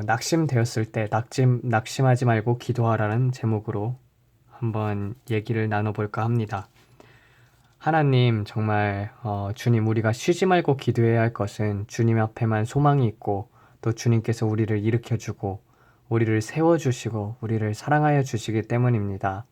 낙심되었을 때 낙심하지 말고 기도하라는 제목으로 한번 얘기를 나눠볼까 합니다. 하나님, 정말 주님, 우리가 쉬지 말고 기도해야 할 것은 주님 앞에만 소망이 있고 또 주님께서 우리를 일으켜주고 우리를 세워주시고 우리를 사랑하여 주시기 때문입니다.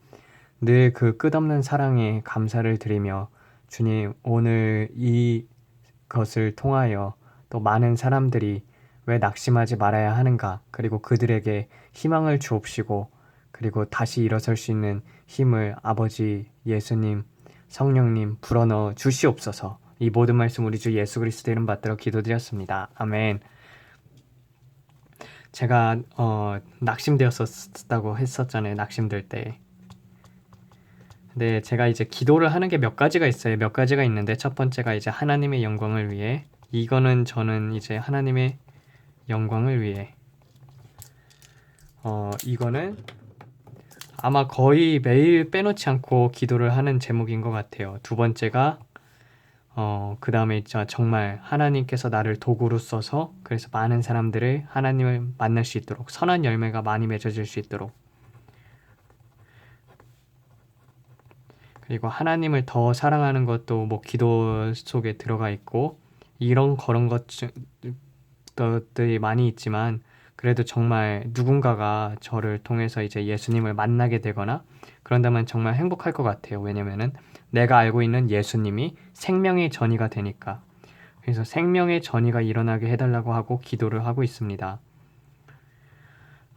늘 그 끝없는 사랑에 감사를 드리며 주님, 오늘 이것을 통하여 또 많은 사람들이 왜 낙심하지 말아야 하는가, 그리고 그들에게 희망을 주옵시고 그리고 다시 일어설 수 있는 힘을 아버지, 예수님, 성령님 불어넣어 주시옵소서. 이 모든 말씀 우리 주 예수 그리스도 이름 받들어 기도드렸습니다. 아멘. 제가 낙심되었었다고 했었잖아요. 낙심될 때. 근데 제가 이제 기도를 하는 게 몇 가지가 있어요. 몇 가지가 있는데 첫 번째가 이제 하나님의 영광을 위해, 이거는 저는 이제 하나님의 영광을 위해, 이거는 아마 거의 매일 빼놓지 않고 기도를 하는 제목인 것 같아요. 두 번째가 그 다음에 정말 하나님께서 나를 도구로 써서 그래서 많은 사람들을 하나님을 만날 수 있도록, 선한 열매가 많이 맺어질 수 있도록, 그리고 하나님을 더 사랑하는 것도 뭐 기도 속에 들어가 있고, 이런 그런 것들이 많이 있지만 그래도 정말 누군가가 저를 통해서 이제 예수님을 만나게 되거나 그런다면 정말 행복할 것 같아요. 왜냐면은 내가 알고 있는 예수님이 생명의 전이가 되니까. 그래서 생명의 전이가 일어나게 해달라고 하고 기도를 하고 있습니다.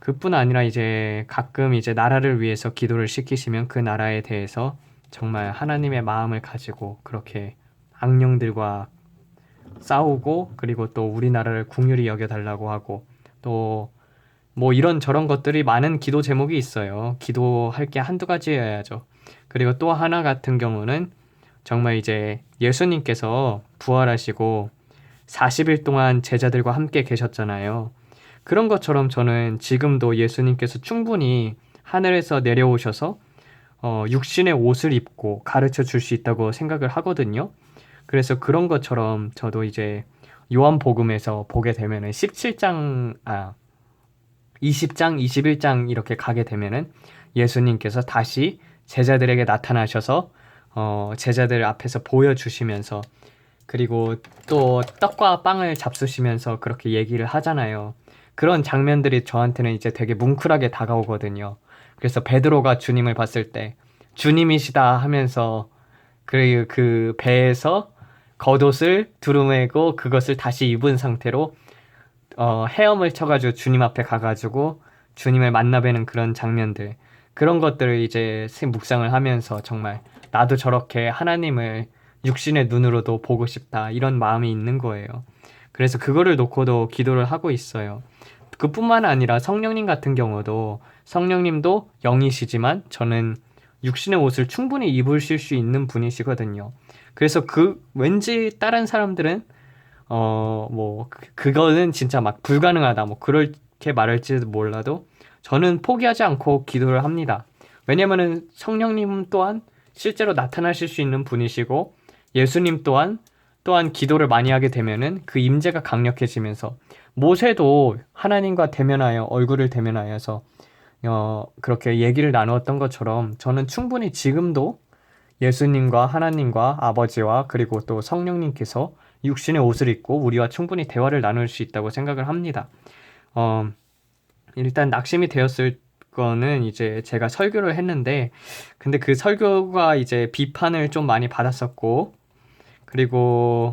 그뿐 아니라 이제 가끔 이제 나라를 위해서 기도를 시키시면 그 나라에 대해서 정말 하나님의 마음을 가지고 그렇게 악령들과 싸우고, 그리고 또 우리나라를 긍휼히 여겨달라고 하고, 또 뭐 이런 저런 것들이 많은 기도 제목이 있어요. 기도할 게 한두 가지여야죠. 그리고 또 하나 같은 경우는 정말 이제 예수님께서 부활하시고 40일 동안 제자들과 함께 계셨잖아요. 그런 것처럼 저는 지금도 예수님께서 충분히 하늘에서 내려오셔서 육신의 옷을 입고 가르쳐 줄 수 있다고 생각을 하거든요. 그래서 그런 것처럼 저도 이제 요한복음에서 보게 되면은 20장, 21장 이렇게 가게 되면은 예수님께서 다시 제자들에게 나타나셔서 제자들 앞에서 보여주시면서, 그리고 또 떡과 빵을 잡수시면서 그렇게 얘기를 하잖아요. 그런 장면들이 저한테는 이제 되게 뭉클하게 다가오거든요. 그래서 베드로가 주님을 봤을 때 주님이시다 하면서 그 배에서 겉옷을 두루매고 그것을 다시 입은 상태로 헤엄을 쳐가지고 주님 앞에 가가지고 주님을 만나뵈는 그런 장면들, 그런 것들을 이제 묵상을 하면서 정말 나도 저렇게 하나님을 육신의 눈으로도 보고 싶다, 이런 마음이 있는 거예요. 그래서 그거를 놓고도 기도를 하고 있어요. 그뿐만 아니라 성령님 같은 경우도, 성령님도 영이시지만 저는 육신의 옷을 충분히 입으실 수 있는 분이시거든요. 그래서 왠지 다른 사람들은 뭐 그거는 진짜 막 불가능하다 뭐 그렇게 말할지도 몰라도 저는 포기하지 않고 기도를 합니다. 왜냐면은 성령님 또한 실제로 나타나실 수 있는 분이시고, 예수님 또한 기도를 많이 하게 되면은 그 임재가 강력해지면서, 모세도 하나님과 대면하여 얼굴을 대면하여서 그렇게 얘기를 나누었던 것처럼 저는 충분히 지금도 예수님과 하나님과 아버지와 그리고 또 성령님께서 육신의 옷을 입고 우리와 충분히 대화를 나눌 수 있다고 생각을 합니다. 어, 일단 낙심이 되었을 거는 이제 제가 설교를 했는데, 근데 그 설교가 이제 비판을 좀 많이 받았었고, 그리고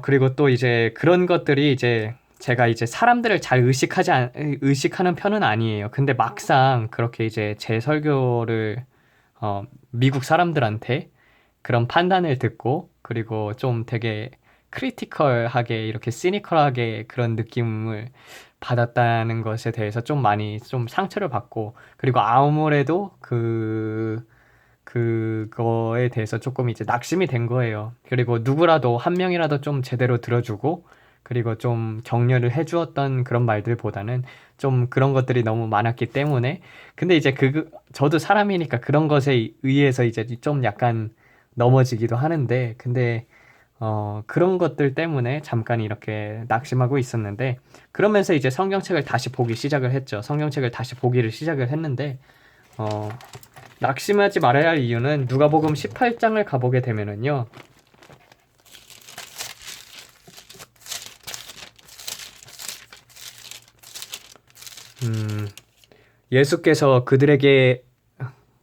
그리고 또 이제 그런 것들이 이제 제가 이제 사람들을 잘 의식하는 편은 아니에요. 근데 막상 그렇게 이제 제 설교를 미국 사람들한테 그런 판단을 듣고, 그리고 좀 되게 크리티컬하게 이렇게 시니컬하게 그런 느낌을 받았다는 것에 대해서 좀 많이 좀 상처를 받고, 그리고 아무래도 그거에 대해서 조금 이제 낙심이 된 거예요. 그리고 누구라도 한 명이라도 좀 제대로 들어주고 그리고 좀 격려를 해주었던 그런 말들보다는 좀 그런 것들이 너무 많았기 때문에, 근데 이제 저도 사람이니까 그런 것에 의해서 이제 좀 약간 넘어지기도 하는데, 근데 그런 것들 때문에 잠깐 이렇게 낙심하고 있었는데, 그러면서 이제 성경책을 다시 보기 시작을 했죠. 성경책을 다시 보기를 시작을 했는데, 어, 낙심하지 말아야 할 이유는 누가복음 18장을 가보게 되면은요. 예수께서 그들에게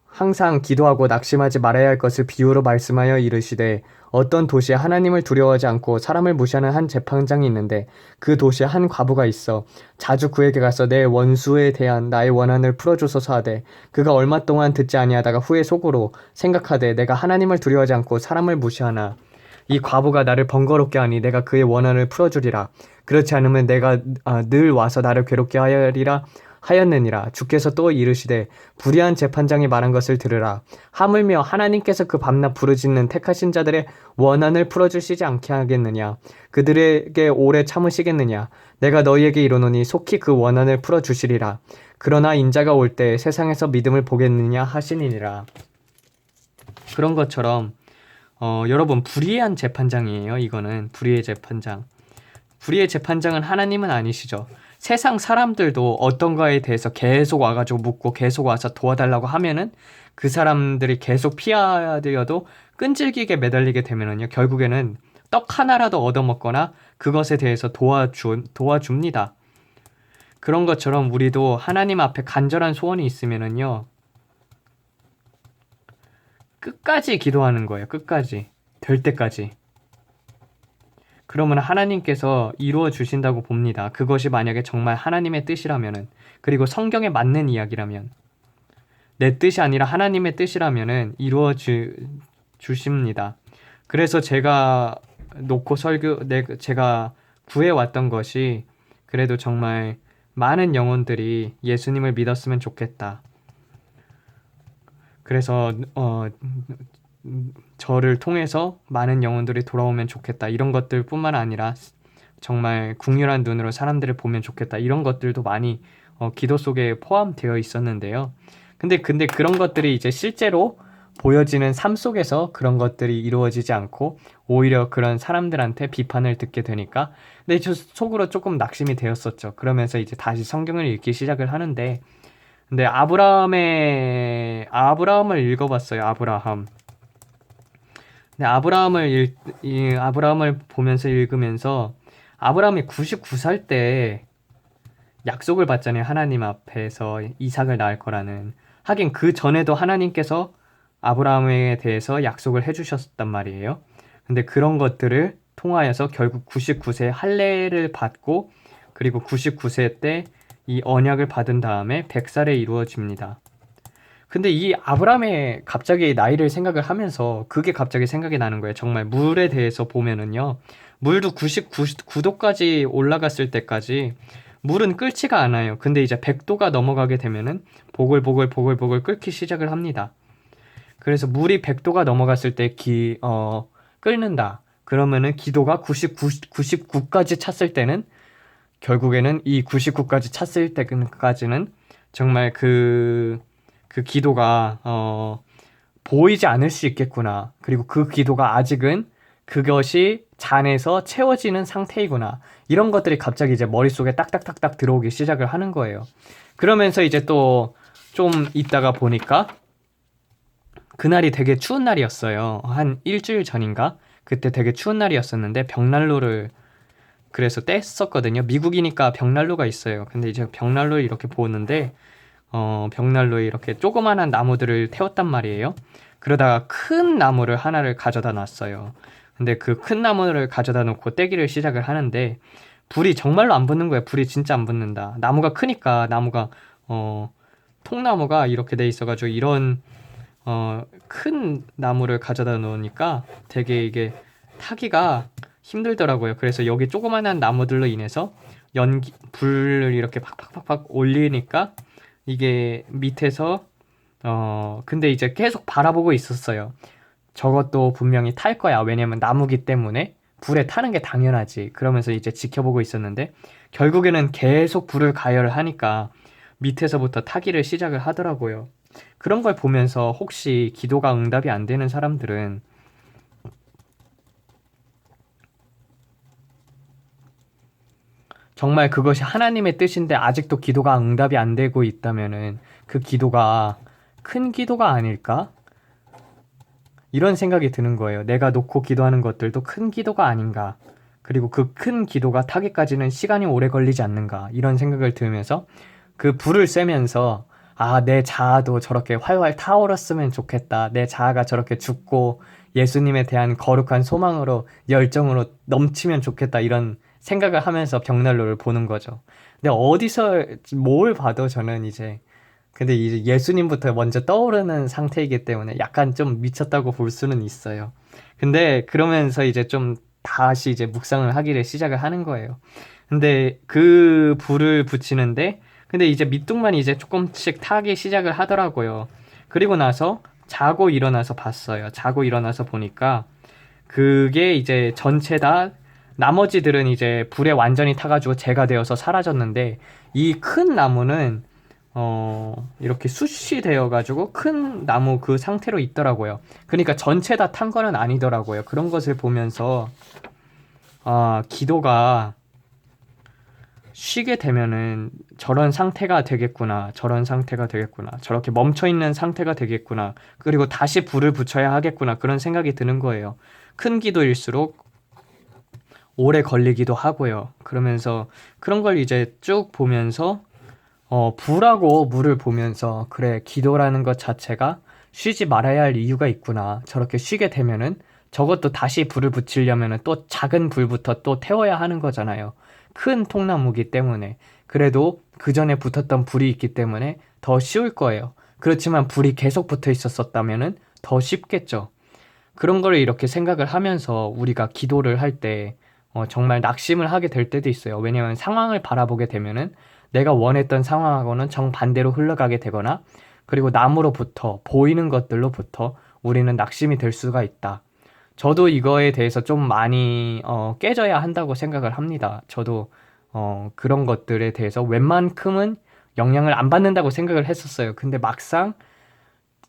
항상 기도하고 낙심하지 말아야 할 것을 비유로 말씀하여 이르시되, 어떤 도시에 하나님을 두려워하지 않고 사람을 무시하는 한 재판장이 있는데, 그 도시에 한 과부가 있어 자주 그에게 가서 내 원수에 대한 나의 원한을 풀어주소서 하되, 그가 얼마 동안 듣지 아니하다가 후에 속으로 생각하되 내가 하나님을 두려워하지 않고 사람을 무시하나 이 과부가 나를 번거롭게 하니 내가 그의 원한을 풀어주리라. 그렇지 않으면 내가 늘 와서 나를 괴롭게 하였느니라. 주께서 또 이르시되, 불의한 재판장이 말한 것을 들으라. 하물며 하나님께서 그 밤낮 부르짖는 택하신 자들의 원한을 풀어주시지 않게 하겠느냐? 그들에게 오래 참으시겠느냐? 내가 너희에게 이르노니 속히 그 원한을 풀어주시리라. 그러나 인자가 올 때 세상에서 믿음을 보겠느냐 하시니라. 그런 것처럼 여러분, 불의한 재판장이에요. 이거는 불의의 재판장. 불의의 재판장은 하나님은 아니시죠. 세상 사람들도 어떤 거에 대해서 계속 와가지고 묻고 계속 와서 도와달라고 하면은 그 사람들이 계속 피하여도 끈질기게 매달리게 되면은요, 결국에는 떡 하나라도 얻어먹거나 그것에 대해서 도와줍니다. 그런 것처럼 우리도 하나님 앞에 간절한 소원이 있으면은요, 끝까지 기도하는 거예요. 끝까지. 될 때까지. 그러면 하나님께서 이루어 주신다고 봅니다. 그것이 만약에 정말 하나님의 뜻이라면은, 그리고 성경에 맞는 이야기라면, 내 뜻이 아니라 하나님의 뜻이라면은 이루어 주십니다. 그래서 제가 제가 구해왔던 것이, 그래도 정말 많은 영혼들이 예수님을 믿었으면 좋겠다. 그래서 저를 통해서 많은 영혼들이 돌아오면 좋겠다. 이런 것들 뿐만 아니라 정말 국률한 눈으로 사람들을 보면 좋겠다. 이런 것들도 많이 기도 속에 포함되어 있었는데요. 근데 그런 것들이 이제 실제로 보여지는 삶 속에서 그런 것들이 이루어지지 않고 오히려 그런 사람들한테 비판을 듣게 되니까, 근데 저 속으로 조금 낙심이 되었었죠. 그러면서 이제 다시 성경을 읽기 시작을 하는데, 근데 아브라함을 읽어봤어요. 아브라함. 근데 아브라함을 보면서 읽으면서, 아브라함이 99살 때 약속을 받잖아요. 하나님 앞에서 이삭을 낳을 거라는. 하긴 그 전에도 하나님께서 아브라함에 대해서 약속을 해주셨단 말이에요. 근데 그런 것들을 통하여서 결국 99세 할례를 받고, 그리고 99세 때 이 언약을 받은 다음에 100살에 이루어집니다. 근데 이 아브라함의 갑자기 나이를 생각을 하면서 그게 갑자기 생각이 나는 거예요. 정말 물에 대해서 보면은요, 물도 99도까지 올라갔을 때까지 물은 끓지가 않아요. 근데 이제 100도가 넘어가게 되면은 보글보글 끓기 시작을 합니다. 그래서 물이 100도가 넘어갔을 때 끓는다. 그러면은 기도가 99까지 찼을 때는, 결국에는 이 99까지 찼을 때까지는 정말 그 기도가 보이지 않을 수 있겠구나. 그리고 그 기도가 아직은 그것이 잔에서 채워지는 상태이구나. 이런 것들이 갑자기 이제 머릿속에 딱딱딱딱 들어오기 시작을 하는 거예요. 그러면서 이제 또 좀 있다가 보니까 그날이 되게 추운 날이었어요. 한 일주일 전인가? 그때 되게 추운 날이었었는데 벽난로를 그래서 뗐었거든요. 미국이니까 벽난로가 있어요. 근데 이제 벽난로를 이렇게 보는데 벽난로에 이렇게 조그만한 나무들을 태웠단 말이에요. 그러다가 큰 나무를 하나를 가져다 놨어요. 근데 그 큰 나무를 가져다 놓고 떼기를 시작을 하는데 불이 정말로 안 붙는 거예요. 불이 진짜 안 붙는다. 나무가 크니까, 나무가 통나무가 이렇게 돼 있어가지고 이런 큰 나무를 가져다 놓으니까 되게 이게 타기가 힘들더라고요. 그래서 여기 조그만한 나무들로 인해서 불을 이렇게 팍팍팍팍 올리니까 이게 밑에서 근데 이제 계속 바라보고 있었어요. 저것도 분명히 탈 거야. 왜냐면 나무기 때문에 불에 타는 게 당연하지. 그러면서 이제 지켜보고 있었는데 결국에는 계속 불을 가열을 하니까 밑에서부터 타기를 시작을 하더라고요. 그런 걸 보면서 혹시 기도가 응답이 안 되는 사람들은 정말 그것이 하나님의 뜻인데 아직도 기도가 응답이 안 되고 있다면은 그 기도가 큰 기도가 아닐까? 이런 생각이 드는 거예요. 내가 놓고 기도하는 것들도 큰 기도가 아닌가? 그리고 그 큰 기도가 타기까지는 시간이 오래 걸리지 않는가? 이런 생각을 들으면서 그 불을 쐬면서 아, 내 자아도 저렇게 활활 타오랐으면 좋겠다. 내 자아가 저렇게 죽고 예수님에 대한 거룩한 소망으로 열정으로 넘치면 좋겠다. 이런 생각을 하면서 벽난로를 보는 거죠. 근데 어디서 뭘 봐도 저는 이제 근데 이제 예수님부터 먼저 떠오르는 상태이기 때문에 약간 좀 미쳤다고 볼 수는 있어요. 근데 그러면서 이제 좀 다시 이제 묵상을 하기를 시작을 하는 거예요. 근데 그 불을 붙이는데 근데 이제 밑둥만 이제 조금씩 타기 시작을 하더라고요. 그리고 나서 자고 일어나서 봤어요. 자고 일어나서 보니까 그게 이제 전체 다 나머지들은 이제 불에 완전히 타가지고 재가 되어서 사라졌는데 이 큰 나무는 이렇게 숯이 되어가지고 큰 나무 그 상태로 있더라고요. 그러니까 전체 다 탄 거는 아니더라고요. 그런 것을 보면서 아, 기도가 쉬게 되면은 저런 상태가 되겠구나. 저런 상태가 되겠구나. 저렇게 멈춰있는 상태가 되겠구나. 그리고 다시 불을 붙여야 하겠구나. 그런 생각이 드는 거예요. 큰 기도일수록 오래 걸리기도 하고요. 그러면서 그런 걸 이제 쭉 보면서 불하고 물을 보면서 그래, 기도라는 것 자체가 쉬지 말아야 할 이유가 있구나. 저렇게 쉬게 되면은 저것도 다시 불을 붙이려면은 또 작은 불부터 또 태워야 하는 거잖아요. 큰 통나무기 때문에. 그래도 그 전에 붙었던 불이 있기 때문에 더 쉬울 거예요. 그렇지만 불이 계속 붙어 있었다면은 더 쉽겠죠. 그런 거를 이렇게 생각을 하면서 우리가 기도를 할 때 정말 낙심을 하게 될 때도 있어요. 왜냐하면 상황을 바라보게 되면은 내가 원했던 상황하고는 정반대로 흘러가게 되거나 그리고 남으로부터 보이는 것들로부터 우리는 낙심이 될 수가 있다. 저도 이거에 대해서 좀 많이 깨져야 한다고 생각을 합니다. 저도 그런 것들에 대해서 웬만큼은 영향을 안 받는다고 생각을 했었어요. 근데 막상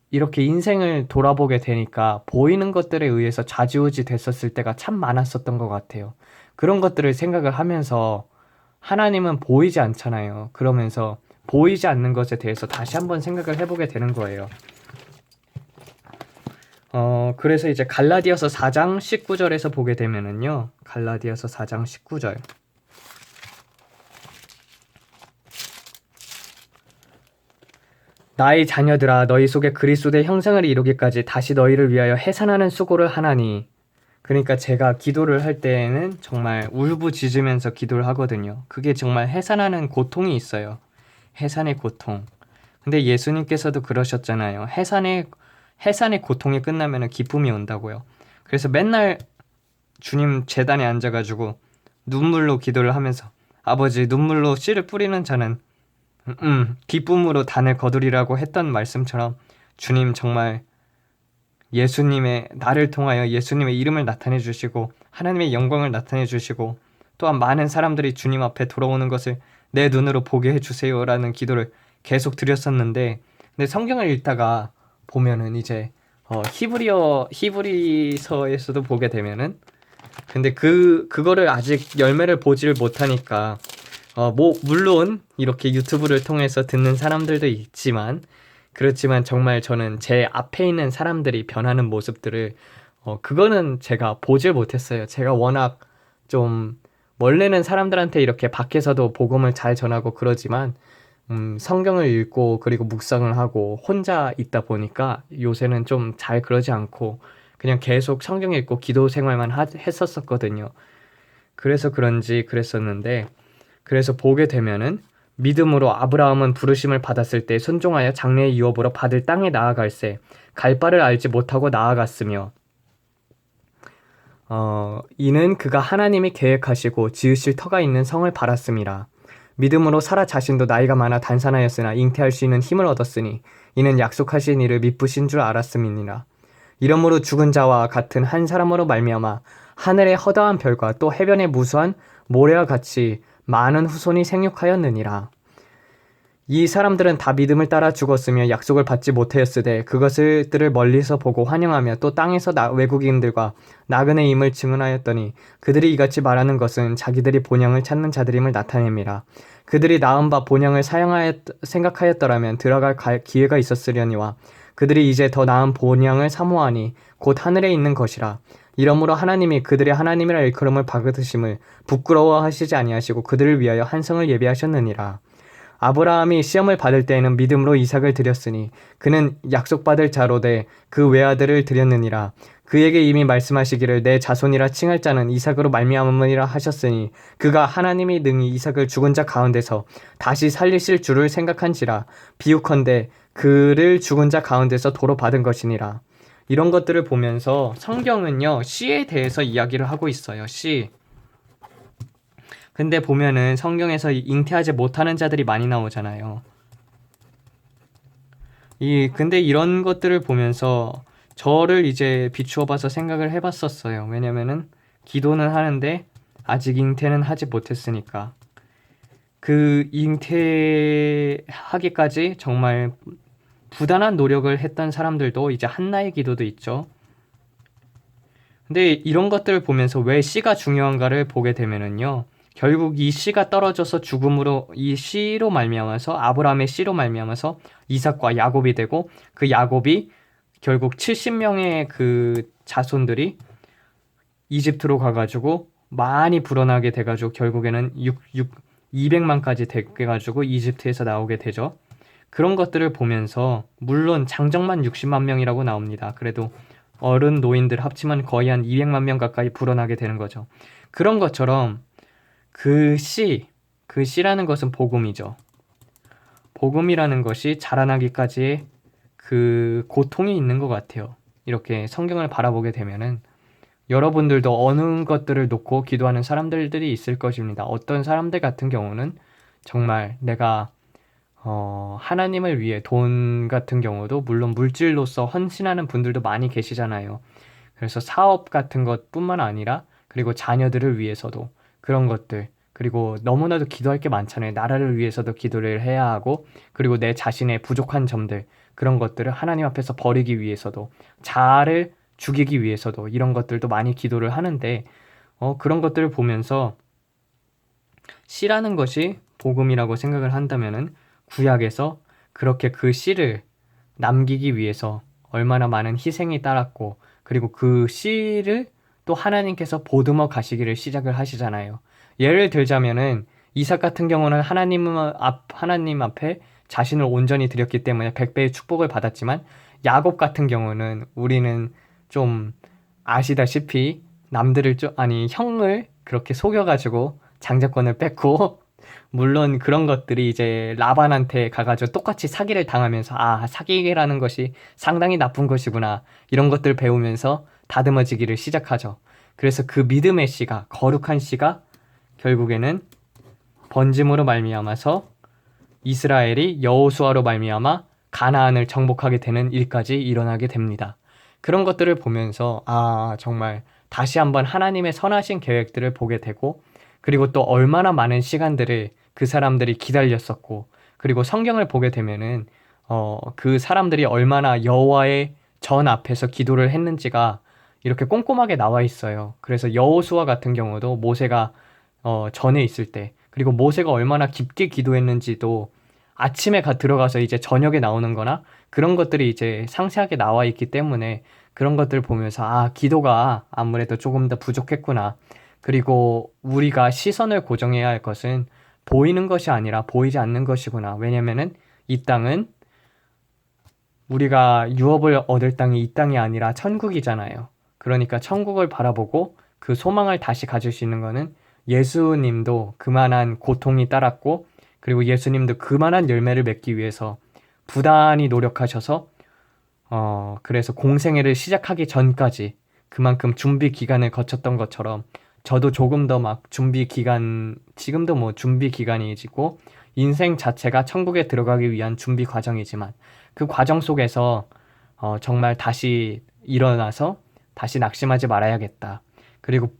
이렇게 인생을 돌아보게 되니까 보이는 것들에 의해서 좌지우지 됐었을 때가 참 많았었던 것 같아요. 그런 것들을 생각을 하면서 하나님은 보이지 않잖아요. 그러면서 보이지 않는 것에 대해서 다시 한번 생각을 해보게 되는 거예요. 그래서 이제 갈라디아서 4장 19절에서 보게 되면은요. 갈라디아서 4장 19절. 나의 자녀들아, 너희 속에 그리스도의 형상을 이루기까지 다시 너희를 위하여 해산하는 수고를 하나니. 그러니까 제가 기도를 할 때에는 정말 울부짖으면서 기도를 하거든요. 그게 정말 해산하는 고통이 있어요. 해산의 고통. 근데 예수님께서도 그러셨잖아요. 해산의 고통이 끝나면 기쁨이 온다고요. 그래서 맨날 주님 제단에 앉아가지고 눈물로 기도를 하면서 아버지, 눈물로 씨를 뿌리는 자는 기쁨으로 단을 거두리라고 했던 말씀처럼 주님 정말 예수님의 나를 통하여 예수님의 이름을 나타내 주시고 하나님의 영광을 나타내 주시고 또한 많은 사람들이 주님 앞에 돌아오는 것을 내 눈으로 보게 해주세요라는 기도를 계속 드렸었는데 근데 성경을 읽다가 보면은 이제 히브리서에서도 보게 되면은 근데 그거를 아직 열매를 보지를 못하니까 물론 이렇게 유튜브를 통해서 듣는 사람들도 있지만 그렇지만 정말 저는 제 앞에 있는 사람들이 변하는 모습들을 그거는 제가 보질 못했어요. 제가 워낙 좀 원래는 사람들한테 이렇게 밖에서도 복음을 잘 전하고 그러지만 성경을 읽고 그리고 묵상을 하고 혼자 있다 보니까 요새는 좀 잘 그러지 않고 그냥 계속 성경 읽고 기도 생활만 했었거든요. 그래서 그런지 그랬었는데 그래서 보게 되면은 믿음으로 아브라함은 부르심을 받았을 때 순종하여 장래의 유업으로 받을 땅에 나아갈새 갈 바를 알지 못하고 나아갔으며 이는 그가 하나님이 계획하시고 지으실 터가 있는 성을 바랐음이라. 믿음으로 사라 자신도 나이가 많아 단산하였으나 잉태할 수 있는 힘을 얻었으니 이는 약속하신 이를 미쁘신 줄 알았음이니라. 이러므로 죽은 자와 같은 한 사람으로 말미암아 하늘의 허다한 별과 또 해변의 무수한 모래와 같이 많은 후손이 생육하였느니라. 이 사람들은 다 믿음을 따라 죽었으며 약속을 받지 못하였으되 그것들을 멀리서 보고 환영하며 또 땅에서 외국인들과 나그네 임을 증언하였더니 그들이 이같이 말하는 것은 자기들이 본향을 찾는 자들임을 나타냅니다. 그들이 나은 바 본향을 생각하였더라면 들어갈 기회가 있었으려니와 그들이 이제 더 나은 본향을 사모하니 곧 하늘에 있는 것이라. 이러므로 하나님이 그들의 하나님이라 일컬음을 받으심을 부끄러워하시지 아니하시고 그들을 위하여 한 성을 예비하셨느니라. 아브라함이 시험을 받을 때에는 믿음으로 이삭을 드렸으니 그는 약속받을 자로되 그 외아들을 드렸느니라. 그에게 이미 말씀하시기를 내 자손이라 칭할 자는 이삭으로 말미암음이라 하셨으니 그가 하나님이 능히 이삭을 죽은 자 가운데서 다시 살리실 줄을 생각한지라. 비유컨대 그를 죽은 자 가운데서 도로 받은 것이니라. 이런 것들을 보면서 성경은요, 씨에 대해서 이야기를 하고 있어요. 씨. 근데 보면은 성경에서 잉태하지 못하는 자들이 많이 나오잖아요. 근데 이런 것들을 보면서 저를 이제 비추어 봐서 생각을 해봤었어요. 왜냐면은 기도는 하는데 아직 잉태는 하지 못했으니까. 그 잉태하기까지 정말 부단한 노력을 했던 사람들도 이제 한나의 기도도 있죠. 근데 이런 것들을 보면서 왜 씨가 중요한가를 보게 되면은요. 결국 이 씨가 떨어져서 죽음으로 이 씨로 말미암아서 아브라함의 씨로 말미암아서 이삭과 야곱이 되고 그 야곱이 결국 70명의 그 자손들이 이집트로 가가지고 많이 불어나게 돼가지고 결국에는 200만까지 돼가지고 이집트에서 나오게 되죠. 그런 것들을 보면서 물론 장정만 60만 명이라고 나옵니다. 그래도 어른 노인들 합치면 거의 한 200만 명 가까이 불어나게 되는 거죠. 그런 것처럼 그 씨라는 것은 복음이죠. 복음이라는 것이 자라나기까지의 그 고통이 있는 것 같아요. 이렇게 성경을 바라보게 되면은 여러분들도 어느 것들을 놓고 기도하는 사람들이 있을 것입니다. 어떤 사람들 같은 경우는 정말 내가 하나님을 위해 돈 같은 경우도 물론 물질로서 헌신하는 분들도 많이 계시잖아요. 그래서 사업 같은 것뿐만 아니라 그리고 자녀들을 위해서도 그런 것들, 그리고 너무나도 기도할 게 많잖아요. 나라를 위해서도 기도를 해야 하고, 그리고 내 자신의 부족한 점들, 그런 것들을 하나님 앞에서 버리기 위해서도, 자아를 죽이기 위해서도 이런 것들도 많이 기도를 하는데, 그런 것들을 보면서 씨라는 것이 복음이라고 생각을 한다면은 구약에서 그렇게 그 씨를 남기기 위해서 얼마나 많은 희생이 따랐고, 그리고 그 씨를 또 하나님께서 보듬어 가시기를 시작을 하시잖아요. 예를 들자면은 이삭 같은 경우는 하나님 앞에 자신을 온전히 드렸기 때문에 100배의 축복을 받았지만 야곱 같은 경우는 우리는 좀 아시다시피 형을 그렇게 속여가지고 장자권을 뺏고 물론 그런 것들이 이제 라반한테 가가지고 똑같이 사기를 당하면서 사기라는 것이 상당히 나쁜 것이구나 이런 것들 배우면서 다듬어지기를 시작하죠. 그래서 그 믿음의 씨가 거룩한 씨가 결국에는 번짐으로 말미암아서 이스라엘이 여호수아로 말미암아 가나안을 정복하게 되는 일까지 일어나게 됩니다. 그런 것들을 보면서 정말 다시 한번 하나님의 선하신 계획들을 보게 되고 그리고 또 얼마나 많은 시간들을 그 사람들이 기다렸었고 그리고 성경을 보게 되면은 그 사람들이 얼마나 여호와의 전 앞에서 기도를 했는지가 이렇게 꼼꼼하게 나와 있어요. 그래서 여호수아 같은 경우도 모세가 전에 있을 때 그리고 모세가 얼마나 깊게 기도했는지도 아침에 들어가서 이제 저녁에 나오는 거나 그런 것들이 이제 상세하게 나와 있기 때문에 그런 것들을 보면서 기도가 아무래도 조금 더 부족했구나. 그리고 우리가 시선을 고정해야 할 것은 보이는 것이 아니라 보이지 않는 것이구나. 왜냐면은 이 땅은 우리가 유업을 얻을 땅이 이 땅이 아니라 천국이잖아요. 그러니까 천국을 바라보고 그 소망을 다시 가질 수 있는 거는 예수님도 그만한 고통이 따랐고 그리고 예수님도 그만한 열매를 맺기 위해서 부단히 노력하셔서 그래서 공생애를 시작하기 전까지 그만큼 준비 기간을 거쳤던 것처럼 저도 조금 더 지금도 뭐 준비 기간이지고 인생 자체가 천국에 들어가기 위한 준비 과정이지만 그 과정 속에서 정말 다시 일어나서 다시 낙심하지 말아야겠다. 그리고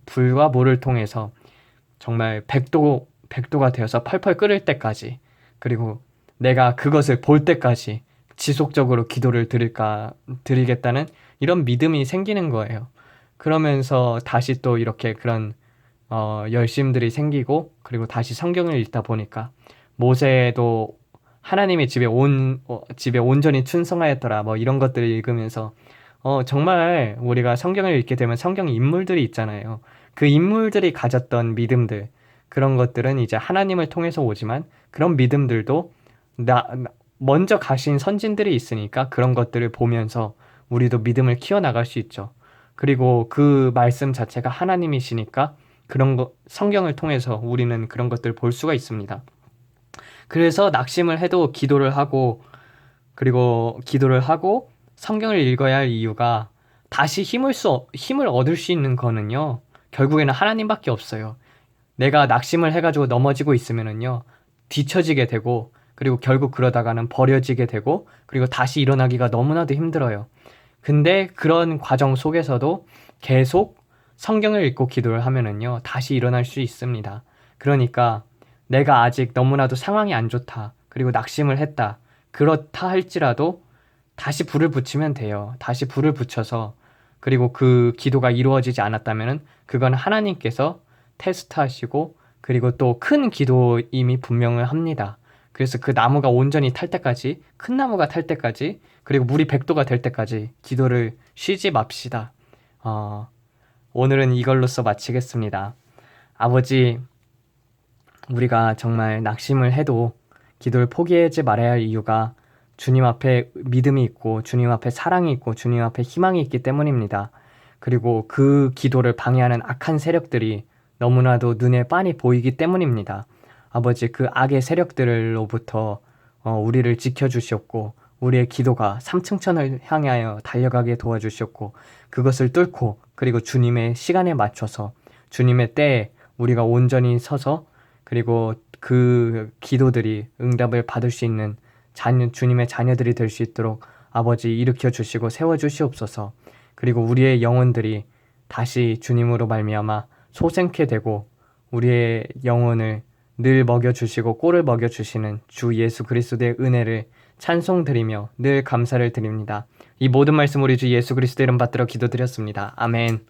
불과 물을 통해서 정말 100도가 되어서 펄펄 끓을 때까지 그리고 내가 그것을 볼 때까지 지속적으로 기도를 드리겠다는 이런 믿음이 생기는 거예요. 그러면서 다시 또 이렇게 그런 열심들이 생기고, 그리고 다시 성경을 읽다 보니까 모세도 하나님의 집에 온전히 충성하였더라, 뭐 이런 것들을 읽으면서 정말 우리가 성경을 읽게 되면 성경 인물들이 있잖아요. 그 인물들이 가졌던 믿음들, 그런 것들은 이제 하나님을 통해서 오지만 그런 믿음들도 먼저 가신 선진들이 있으니까 그런 것들을 보면서 우리도 믿음을 키워나갈 수 있죠. 그리고 그 말씀 자체가 하나님이시니까 성경을 통해서 우리는 그런 것들을 볼 수가 있습니다. 그래서 낙심을 해도 기도를 하고 성경을 읽어야 할 이유가, 다시 힘을 얻을 수 있는 거는요, 결국에는 하나님밖에 없어요. 내가 낙심을 해가지고 넘어지고 있으면은요, 뒤처지게 되고, 그리고 결국 그러다가는 버려지게 되고, 그리고 다시 일어나기가 너무나도 힘들어요. 근데 그런 과정 속에서도 계속 성경을 읽고 기도를 하면은요, 다시 일어날 수 있습니다. 그러니까 내가 아직 너무나도 상황이 안 좋다, 그리고 낙심을 했다, 그렇다 할지라도 다시 불을 붙이면 돼요. 다시 불을 붙여서, 그리고 그 기도가 이루어지지 않았다면은 그건 하나님께서 테스트하시고, 그리고 또 큰 기도임이 분명을 합니다. 그래서 그 나무가 온전히 탈 때까지, 큰 나무가 탈 때까지, 그리고 물이 100도가 될 때까지 기도를 쉬지 맙시다. 오늘은 이걸로써 마치겠습니다. 아버지, 우리가 정말 낙심을 해도 기도를 포기하지 말아야 할 이유가 주님 앞에 믿음이 있고, 주님 앞에 사랑이 있고, 주님 앞에 희망이 있기 때문입니다. 그리고 그 기도를 방해하는 악한 세력들이 너무나도 눈에 빤히 보이기 때문입니다. 아버지, 그 악의 세력들로부터 우리를 지켜주시옵고, 우리의 기도가 삼층천을 향하여 달려가게 도와주시옵고, 그것을 뚫고, 그리고 주님의 시간에 맞춰서 주님의 때에 우리가 온전히 서서, 그리고 그 기도들이 응답을 받을 수 있는 주님의 자녀들이 될 수 있도록 아버지 일으켜 주시고 세워 주시옵소서. 그리고 우리의 영혼들이 다시 주님으로 말미암아 소생케 되고, 우리의 영혼을 늘 먹여주시고 꼴을 먹여주시는 주 예수 그리스도의 은혜를 찬송드리며 늘 감사를 드립니다. 이 모든 말씀 우리 주 예수 그리스도 이름 받들어 기도드렸습니다. 아멘.